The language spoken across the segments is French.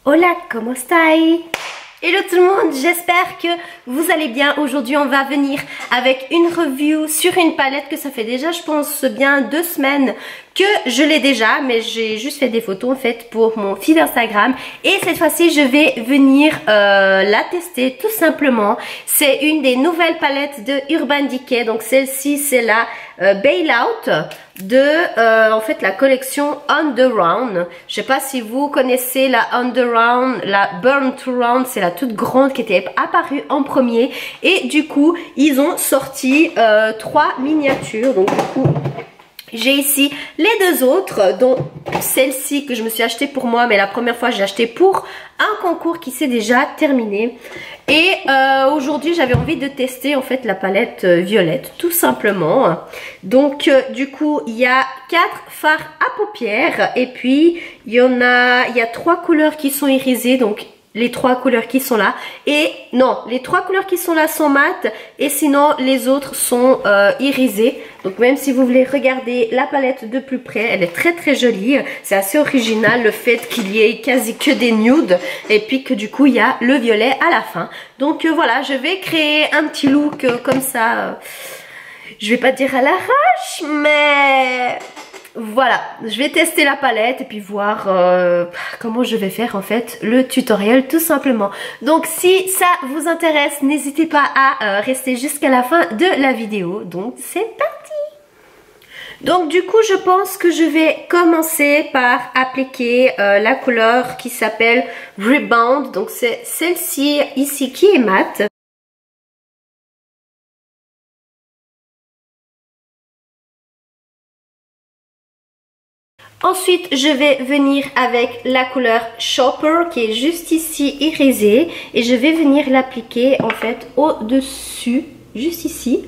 Hola, ¿cómo estáis? Hello tout le monde, j'espère que vous allez bien. Aujourd'hui on va venir avec une review sur une palette que ça fait déjà je pense bien 2 semaines que je l'ai déjà, mais j'ai juste fait des photos en fait pour mon feed Instagram. Et cette fois-ci je vais venir la tester tout simplement. C'est une des nouvelles palettes de Urban Decay, donc celle-ci c'est la Bailout de en fait la collection Underground. Je sais pas si vous connaissez la Underground, la Burn to Round, c'est la toute grande qui était apparue en premier. Et du coup ils ont sorti 3 miniatures, donc du coup j'ai ici les 2 autres, dont celle-ci que je me suis achetée pour moi, mais la première fois j'ai acheté pour un concours qui s'est déjà terminé. Et aujourd'hui j'avais envie de tester en fait la palette violette tout simplement. Donc du coup il y a 4 fards à paupières et puis il y a 3 couleurs qui sont irisées, donc les 3 couleurs qui sont là, et non, les 3 couleurs qui sont là sont mates et sinon les autres sont irisées. Donc même si vous voulez regarder la palette de plus près, elle est très très jolie. C'est assez original le fait qu'il y ait quasi que des nudes et puis que du coup il y a le violet à la fin. Donc voilà, je vais créer un petit look comme ça, je vais pas dire à l'arrache, mais voilà, je vais tester la palette et puis voir comment je vais faire en fait le tutoriel tout simplement. Donc si ça vous intéresse, n'hésitez pas à rester jusqu'à la fin de la vidéo. Donc c'est parti. Donc du coup je pense que je vais commencer par appliquer la couleur qui s'appelle Rebound. Donc c'est celle-ci ici qui est mate. Ensuite, je vais venir avec la couleur Shopper qui est juste ici irisée et je vais venir l'appliquer en fait au-dessus, juste ici.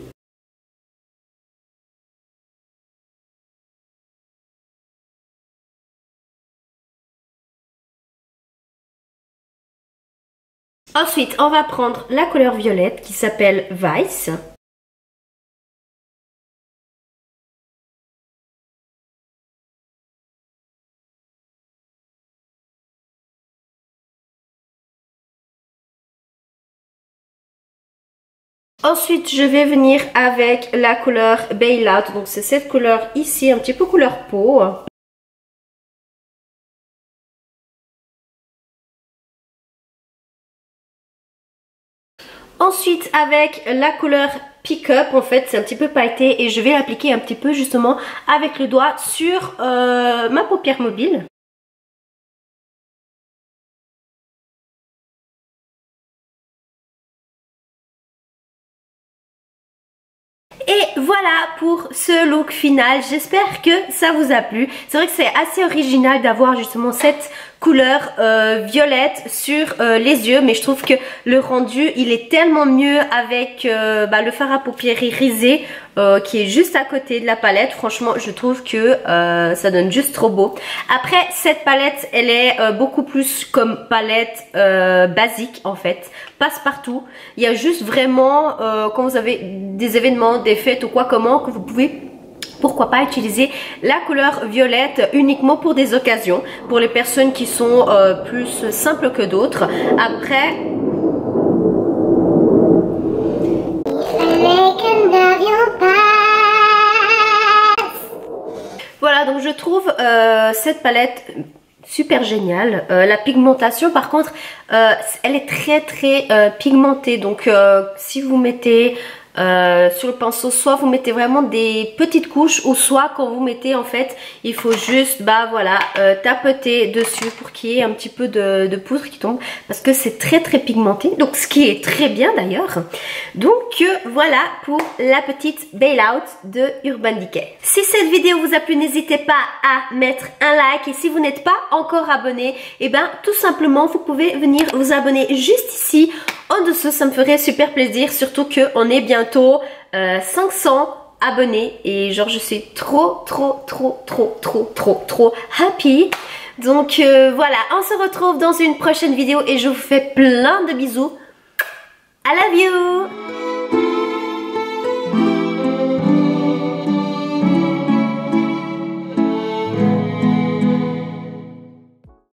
Ensuite, on va prendre la couleur violette qui s'appelle Vice. Ensuite, je vais venir avec la couleur Bailout, donc c'est cette couleur ici, un petit peu couleur peau. Ensuite, avec la couleur Pick Up, en fait, c'est un petit peu pailleté et je vais l'appliquer un petit peu justement avec le doigt sur ma paupière mobile. Et voilà pour ce look final, j'espère que ça vous a plu. C'est vrai que c'est assez original d'avoir justement cette couleur violette sur les yeux, mais je trouve que le rendu il est tellement mieux avec le fard à paupières irisé qui est juste à côté de la palette. Franchement je trouve que ça donne juste trop beau. Après cette palette elle est beaucoup plus comme palette basique en fait, passe-partout. Il y a juste vraiment quand vous avez des événements, des fêtes ou quoi comment, que vous pouvez pourquoi pas utiliser la couleur violette uniquement pour des occasions, pour les personnes qui sont plus simples que d'autres. Après voilà, donc je trouve cette palette super géniale. La pigmentation par contre elle est très très pigmentée, donc si vous mettez sur le pinceau, soit vous mettez vraiment des petites couches, ou soit quand vous mettez en fait il faut juste tapoter dessus pour qu'il y ait un petit peu de poudre qui tombe, parce que c'est très très pigmenté, donc ce qui est très bien d'ailleurs. Donc voilà pour la petite Bailout de Urban Decay. Si cette vidéo vous a plu, n'hésitez pas à mettre un like, et si vous n'êtes pas encore abonné, et ben tout simplement vous pouvez venir vous abonner juste ici en dessous, ça me ferait super plaisir, surtout qu'on est bientôt 500 abonnés et genre je suis trop happy. Donc voilà, on se retrouve dans une prochaine vidéo et je vous fais plein de bisous. I love you.